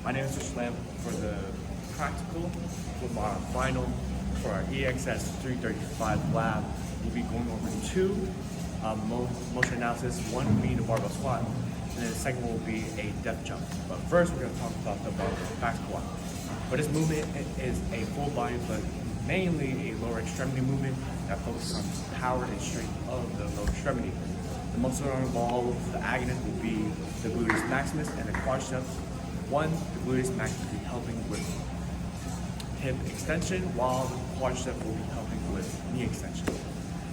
My name is Slam. For the practical, for my final, for our EXS 335 lab, we'll be going over two motion analysis, one being the barbell squat, and then the second one will be a depth jump. But first, we're going to talk about the back squat. But this movement is a full body, but mainly a lower extremity movement that focuses on power and strength of the lower extremity. The muscle involved, the agonist will be the gluteus maximus and the quadriceps. One, the gluteus maximus will be helping with hip extension, while the quadriceps will be helping with knee extension.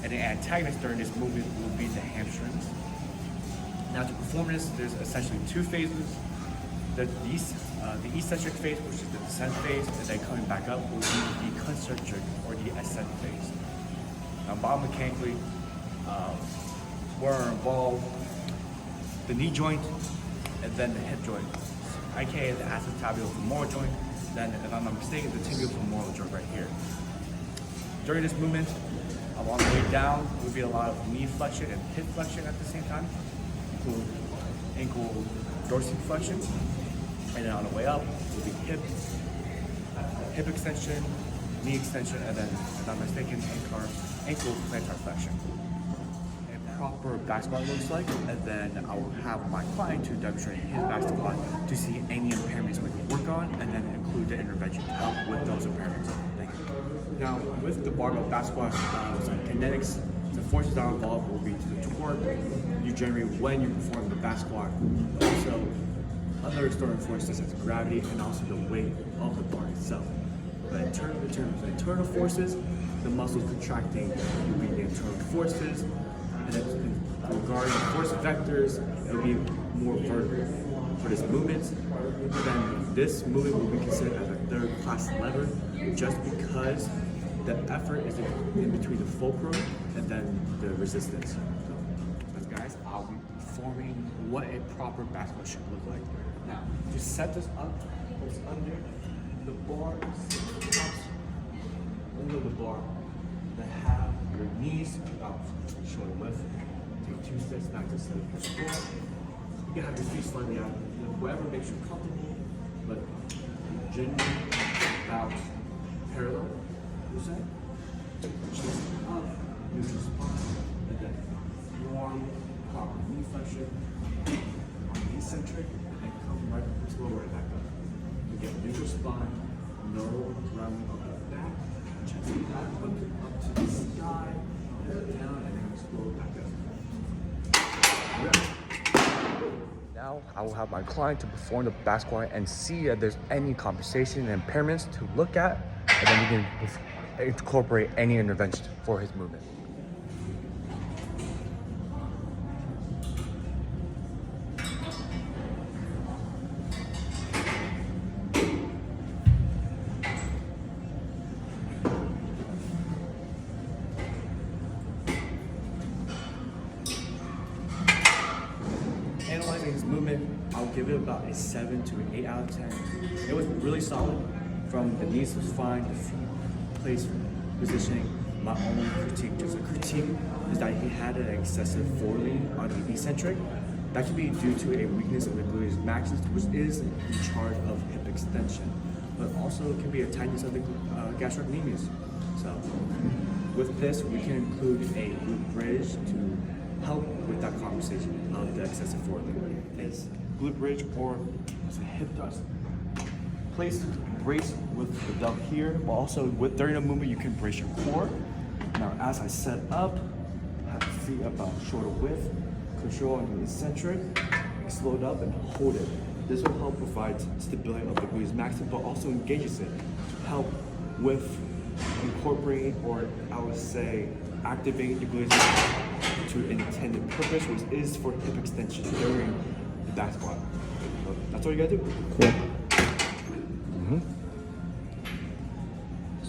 And the antagonist during this movement will be the hamstrings. Now to perform this, there's essentially two phases. The eccentric phase, which is the descent phase, and then coming back up will be the concentric or the ascent phase. Now biomechanically, we're involved the knee joint and then the hip joint, aka the acetabular-femoral joint, then if I'm not mistaken, the tibial-femoral joint right here. During this movement, on the way down will be a lot of knee flexion and hip flexion at the same time, include ankle dorsiflexion, and then on the way up will be hip extension, knee extension, and then, if I'm not mistaken, ankle plantar flexion. A proper back squat looks like, and then I will have my client to demonstrate his back squat to see any impairments we can work on, and then include the intervention to help with those impairments. Thank you. Now, with the barbell back squat, some kinetics, the forces that are involved will be to the torque you generate when you perform the back squat. Also, other external forces such as gravity and also the weight of the bar itself. But in terms of internal forces, the muscles contracting will be the internal forces, and then regarding the force vectors, it will be more vertical. For this movement, then this movement will be considered as a third class lever, just because the effort is in between the fulcrum and then the resistance. So, guys, I'll be performing what a proper back squat should look like. Now, to set this up, what's under the bar, under the bar, then have your knees about shoulder width. Take 2 steps back to center of the floor. You can have your feet slightly out, whatever makes you comfortable, but generally about parallel. Chest up, neutral spine, and then warm, proper knee flexion, eccentric, and come right slower back up. You get neutral spine, no rounding of the back, chest back, up to the sky, and down, and then slow back up. Now I will have my client to perform the back squat and see if there's any compensation and impairments to look at, and then we can incorporate any intervention for his movement. Analyzing his movement, I'll give it about a 7 to an 8 out of 10. It was really solid. From the knees was fine, the feet place positioning. My only critique, just a critique, is that he had an excessive forwarding on the eccentric. That could be due to a weakness of the gluteus maximus, which is in charge of hip extension, but also it can be a tightness of the gastrocnemius. So with this, we can include a glute bridge to help with that conversation of the excessive forwarding. It's glute bridge or it's a hip thrust. Place brace with the belt here, but also during the movement you can brace your core. Now as I set up, have the feet about shoulder width, control on the eccentric, explode up and hold it. This will help provide stability of the gluteus maximus, but also engages it to help with incorporating, or I would say activating the gluteus maximus to an intended purpose, which is for hip extension during the back squat. So that's all you gotta do. Cool.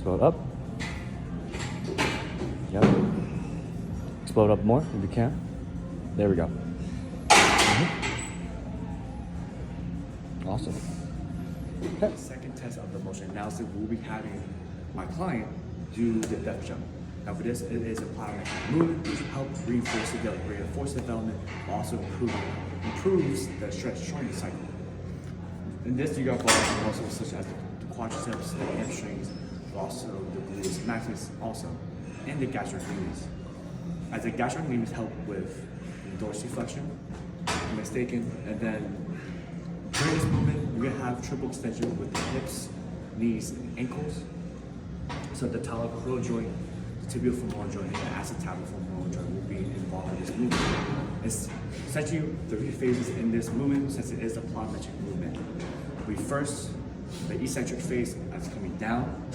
Slow it up. Yep. Slow it up more if you can. There we go. Awesome. Okay. Second test of the motion analysis, we'll be having my client do the depth jump. Now for this, it is a plyometric movement which helps reinforce the force development, also improves the stretch training cycle. In this, you got muscles such as the quadriceps, the hamstrings, but also the gluteus maximus also, and the gastrocnemius. As the gastrocnemius help with dorsiflexion, if I'm mistaken, and then during this movement, we're gonna have triple extension with the hips, knees, and ankles. So the talocrural joint, the tibiofemoral joint, and the acetabular joint will be involved in this movement. It's essentially 3 phases in this movement since it is a plyometric movement. The eccentric phase is coming down.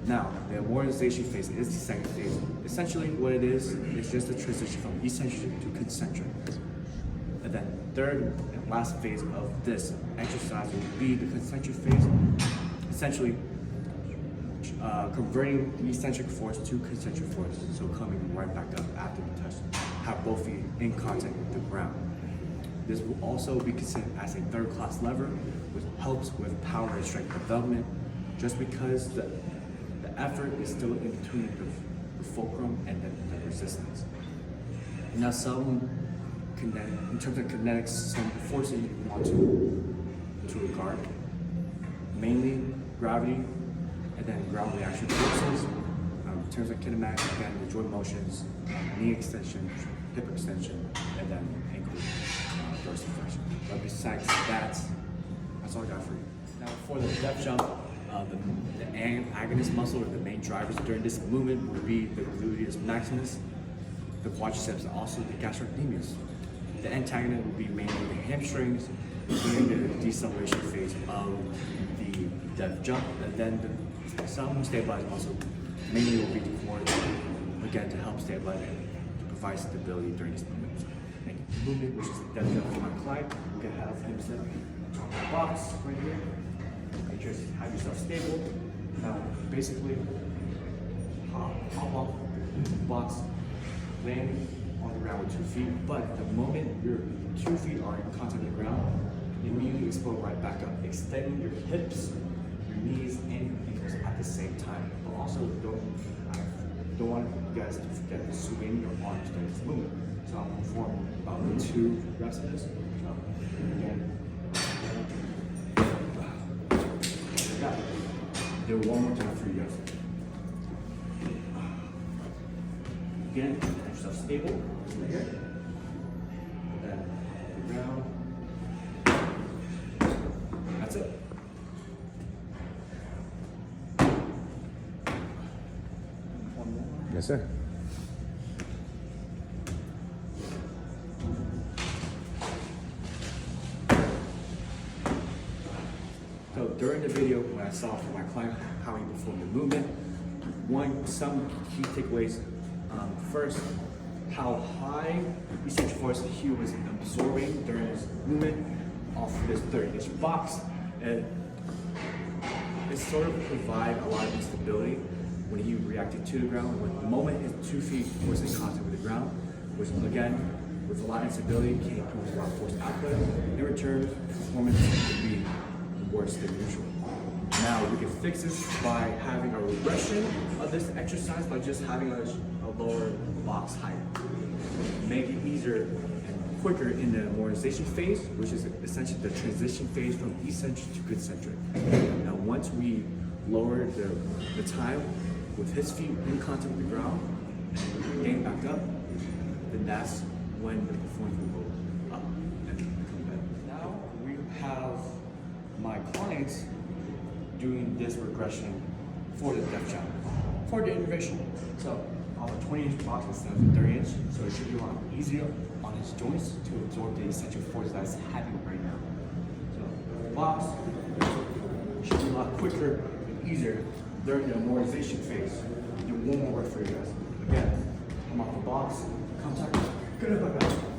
Now, the amortization phase is the second phase. Essentially what it is just a transition from eccentric to concentric. And then third and last phase of this exercise will be the concentric phase, essentially converting the eccentric force to concentric force, so coming right back up after the touch, have both feet in contact with the ground. This will also be considered as a third-class lever, which helps with power and strength development, just because the effort is still in between the fulcrum and the resistance. Now, in terms of kinetics, some forces you want to regard, mainly gravity, and then ground reaction forces. In terms of kinematics, again, the joint motions, knee extension, hip extension, and then ankle dorsiflexion. But besides that, that's all I got for you. Now for the depth jump, the agonist muscle or the main drivers during this movement will be the gluteus maximus, the quadriceps, and also the gastrocnemius. The antagonist will be mainly the hamstrings during the deceleration phase of the depth jump, and then some stabilizing muscle mainly will be the core, again to help stabilize and to provide stability during this movement. Movement, which is the depth jump for my client, you can have him sit on the box right here. Make sure you have yourself stable. Now, basically, hop off the box, land on the ground with 2 feet. But the moment your 2 feet are in contact with the ground, immediately explode right back up, extending your hips, your knees, and your ankles at the same time. But also, don't want you guys to forget to swing your arms during this movement. So I'll perform about 2 reps of this. So again, do it one more time for you guys. Again, get yourself stable right here. Then the ground. That's it. One more. Yes, sir. So during the video, when I saw from my client how he performed the movement, some key takeaways. First, how high eccentric force he was absorbing during his movement off this 30-inch box. And it sort of provided a lot of instability when he reacted to the ground. When the moment his 2 feet was in contact with the ground, which again, with a lot of instability, came with a lot of force output. In return, performance would be worse than usual. Now we can fix this by having a regression of this exercise by just having a lower box height. Make it easier and quicker in the amortization phase, which is essentially the transition phase from eccentric to concentric. Now once we lower the time with his feet in contact with the ground and gain back up, then that's when the performance will go up and become better. Now we have my clients doing this regression for the depth jump, for the innovation. So on a 20-inch box instead of a 30-inch, so it should be a lot easier on his joints to absorb the eccentric force that's happening right now. So the box should be a lot quicker and easier during the amortization phase. Do one more rep for you guys. Again, come off the box, contact, good up, back up.